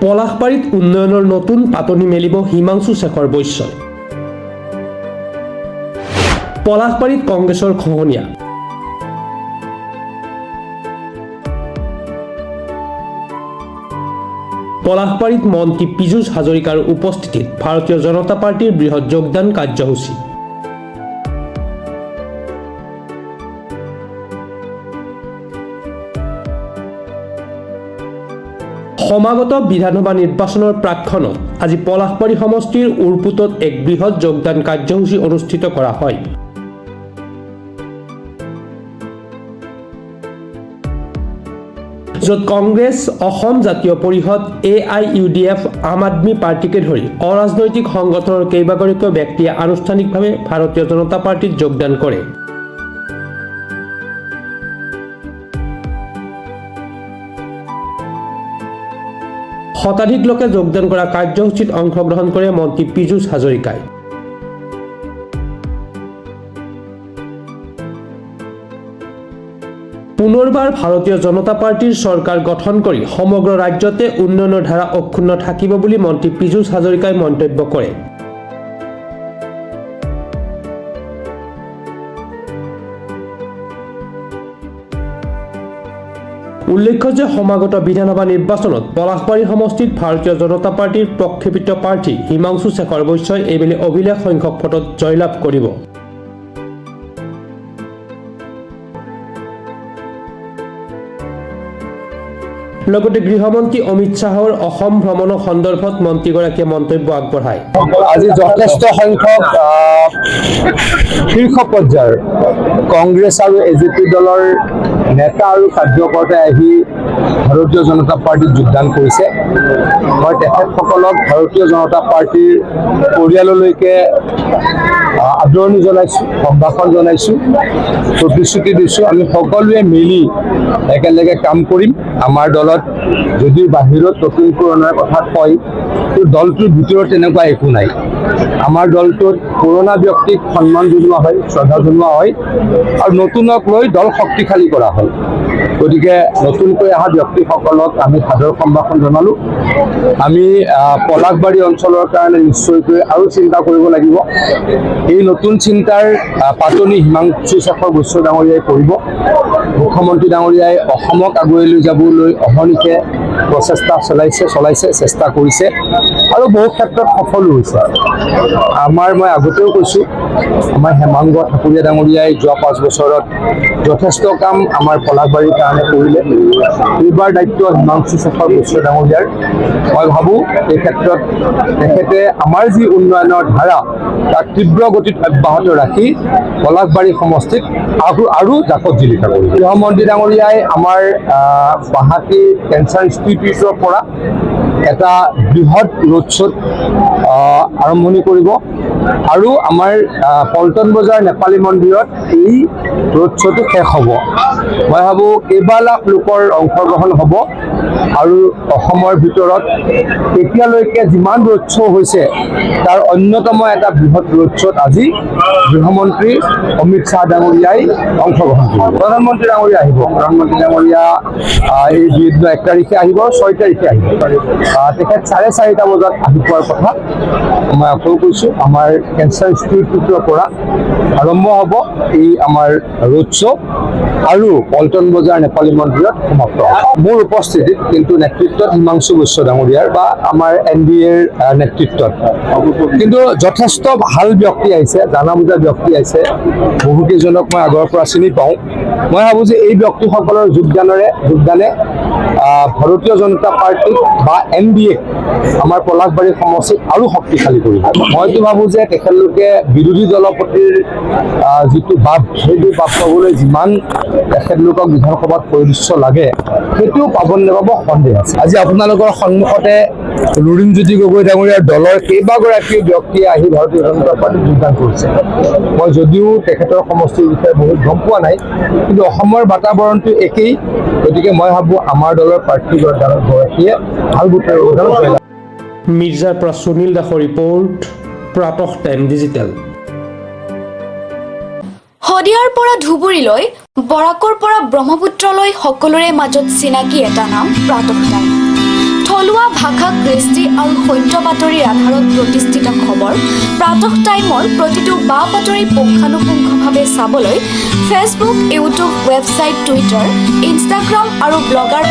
পলাশবাৰীত উন্নয়নৰ নতুন পাতনি মেলিব হিমাংশু শেখৰ বৈশ্যই। পলাশবাৰীত কংগ্ৰেছৰ খহনীয়া। পলাশবাৰীত মন্ত্ৰী পীযুষ হাজৰিকাৰ উপস্থিতিত ভাৰতীয় জনতা পাৰ্টিৰ বৃহৎ যোগদান কাৰ্যসূচী। সমাগত বিধানসভা নিৰ্বাচনৰ প্ৰাক্ষণত আজি পলাশবাৰী সমষ্টিৰ উৰপুতত এক বৃহৎ যোগদান কাৰ্যসূচী অনুষ্ঠিত কৰা হয়। য'ত কংগ্ৰেছ, অসম জাতীয় পৰিষদ, AIUDF, আম আদমি পাৰ্টিকে ধৰি অৰাজনৈতিক সংগঠনৰ কেইবাগৰাকীও ব্যক্তিয়ে আনুষ্ঠানিকভাৱে ভাৰতীয় জনতা পাৰ্টিত যোগদান কৰে। শতাধিক লোকে যোগদান কৰা কাৰ্যসূচীত অংশগ্ৰহণ কৰে মন্ত্ৰী পীযুষ হাজৰিকাই। পুনৰবাৰ ভাৰতীয় জনতা পাৰ্টিৰ চৰকাৰ গঠন কৰি সমগ্ৰ ৰাজ্যতে উন্নয়নৰ ধাৰা অক্ষুণ্ণ থাকিব বুলি মন্ত্ৰী পীযুষ হাজৰিকাই মন্তব্য কৰে। উল্লেখ্য যে সমাগত বিধানসভা নিৰ্বাচনত পলাশবাৰী সমষ্টিত ভাৰতীয় জনতা পাৰ্টিৰ প্ৰক্ষেপিত প্ৰাৰ্থী হিমাংশু শেখৰ বৈশ্যই এইবেলি অভিলেখ সংখ্যক ভোটত জয়লাভ কৰিব। লগতে গৃহমন্ত্ৰী অমিত শ্বাহৰ অসম ভ্ৰমণৰ সন্দৰ্ভত মন্ত্ৰীগৰাকীয়ে মন্তব্য আগবঢ়ায়। আজি যথেষ্ট সংখ্যক শীৰ্ষ পৰ্যায়ৰ কংগ্ৰেছ আৰু AJP দলৰ নেতা আৰু কাৰ্যকৰ্তাই আহি ভাৰতীয় জনতা পাৰ্টিত যোগদান কৰিছে। মই তেখেতসকলক ভাৰতীয় জনতা পাৰ্টিৰ পৰিয়াললৈকে আদৰণি জনাইছোঁ, সম্ভাষণ জনাইছোঁ, প্ৰতিশ্ৰুতি দিছোঁ আমি সকলোৱে মিলি একেলগে কাম কৰিম। আমাৰ দলত যদিও বাহিৰত নতুন পুৰণাৰ কথা কয়, কিন্তু দলটোৰ ভিতৰত তেনেকুৱা একো নাই। আমাৰ দলটোত পুৰণা ব্যক্তিক সন্মান জনোৱা হয়, শ্ৰদ্ধা জনোৱা হয় আৰু নতুনক লৈ দল শক্তিশালী কৰা হয়। গতিকে নতুনকৈ অহা ব্যক্তিসকলক আমি সাদৰ সম্ভাষণ জনালোঁ। আমি পলাশবাৰী অঞ্চলৰ কাৰণে নিশ্চয়কৈ আৰু চিন্তা কৰিব লাগিব। এই নতুন চিন্তাৰ পাতনি হিমাংশু শেখৰ বৈশ্য ডাঙৰীয়াই কৰিব। মুখ্যমন্ত্ৰী ডাঙৰীয়াই অসমক আগুৱাই লৈ যাবলৈ অহৰ্নিশে প্ৰচেষ্টা চলাইছে, চেষ্টা কৰিছে আৰু বহু ক্ষেত্ৰত সফলো হৈছে। মই আগতেও কৈছোঁ, আমাৰ হেমাংগ ঠাকুৰীয়া ডাঙৰীয়াই যোৱা 5 বছৰত যথেষ্ট কাম আমাৰ পলাশবাৰীৰ কাৰণে কৰিলে। এইবাৰ দায়িত্ব হিমাংশু শেখৰ বৈশ্য ডাঙৰীয়াৰ। মই ভাবোঁ এই ক্ষেত্ৰত তেখেতে আমাৰ যি উন্নয়নৰ ধাৰা তাক তীব্ৰ গতিত অব্যাহত ৰাখি পলাশবাৰী সমষ্টিত আৰু জাকত জিলিকা কৰিব। গৃহমন্ত্ৰী ডাঙৰীয়াই আমাৰ গুৱাহাটী কেঞ্চাৰ ইনষ্টিটিউটৰ পৰা এটা বৃহৎ ৰোড শ্ব'ত আৰম্ভণি কৰিব আৰু আমাৰ পল্টন বজাৰ নেপালী মন্দিৰত এই ৰোড শ্ব'টো শেষ হ'ব। মই ভাবোঁ কেইবা লাখ লোকৰ অংশগ্ৰহণ হ'ব আৰু অসমৰ ভিতৰত এতিয়ালৈকে যিমান ৰোড শ্ব' হৈছে তাৰ অন্যতম এটা বৃহৎ ৰোড শ্ব'ত আজি গৃহমন্ত্ৰী অমিত শ্বাহ ডাঙৰীয়াই অংশগ্ৰহণ কৰিব। প্ৰধানমন্ত্ৰী ডাঙৰীয়া আহিব। প্ৰধানমন্ত্ৰী ডাঙৰীয়া এই 1 তাৰিখে আহিব, 6 তাৰিখে আহিব। তেখেত 4:30 বজাত আহি পোৱাৰ কথা। মই আকৌ কৈছোঁ, আমাৰ কেঞ্চাৰ ইনষ্টিটিউটৰ পৰা আৰম্ভ হ'ব এই আমাৰ ৰোড শ্ব' আৰু পল্টন বজাৰ নেপালী মন্দিৰত সমাপ্ত হ'ব। মোৰ উপস্থিতিত কিন্তু নেতৃত্বত হিমাংশু বৈশ্য ডাঙৰীয়াৰ বা আমাৰ NDAৰ নেতৃত্বত কিন্তু যথেষ্ট ভাল ব্যক্তি আহিছে, জানা বুজা ব্যক্তি আহিছে। বহুকেইজনক মই আগৰ পৰা চিনি পাওঁ। মই ভাবোঁ যে এই ব্যক্তিসকলৰ যোগদানে ভাৰতীয় জনতা পাৰ্টিক বা NDA আমাৰ পলাশবাৰী সমষ্টিত আৰু শক্তিশালী কৰিব। মইতো ভাবোঁ যে তেখেতলোকে বিৰোধী দলপতিৰ যিটো বাপ, সেইটো বাপ পাবলৈ যিমান তেখেতলোকক বিধানসভাত পৰিদৃশ্য লাগে সেইটোও পাব নাপাব সন্দেহ আছে। আজি আপোনালোকৰ সন্মুখতে লুৰিণজ্যোতি গগৈ ডাঙৰীয়াৰ দলৰ কেইবাগৰাকীও ব্যক্তিয়ে আহি ভাৰতীয় জনতা পাৰ্টিত যোগদান কৰিছে। মই যদিও তেখেতৰ সমষ্টিৰ বিষয়ে বহুত গম পোৱা নাই, কিন্তু অসমৰ বাতাবৰণটো একেই। গতিকে মই ভাবোঁ আমাৰ দলৰ প্ৰাৰ্থীগৰাকীয়ে ভাল ভোটেৰে জয়লাভ। মিৰ্জাৰ পৰা সুনীল দাসৰ ৰিপৰ্ট, প্ৰাতঃ টাইম ডিজিটেল। শদিয়াৰ পৰা ধুবুৰীলৈ, বৰাকৰ পৰা ব্ৰহ্মপুত্ৰলৈ সকলোৰে মাজত চিনাকি এটা নাম প্ৰাতঃ টাইম। থলুৱা ভাষা তথা কৃষ্টি আৰু সত্য বাতৰিৰ আধাৰত প্ৰতিষ্ঠিত খবৰ প্ৰাতঃ টাইমৰ প্ৰতিটো বা বাতৰি পুংখানুপুংখভাৱে চাবলৈ Facebook, YouTube, website, Twitter, Instagram আৰু ব্লগাৰ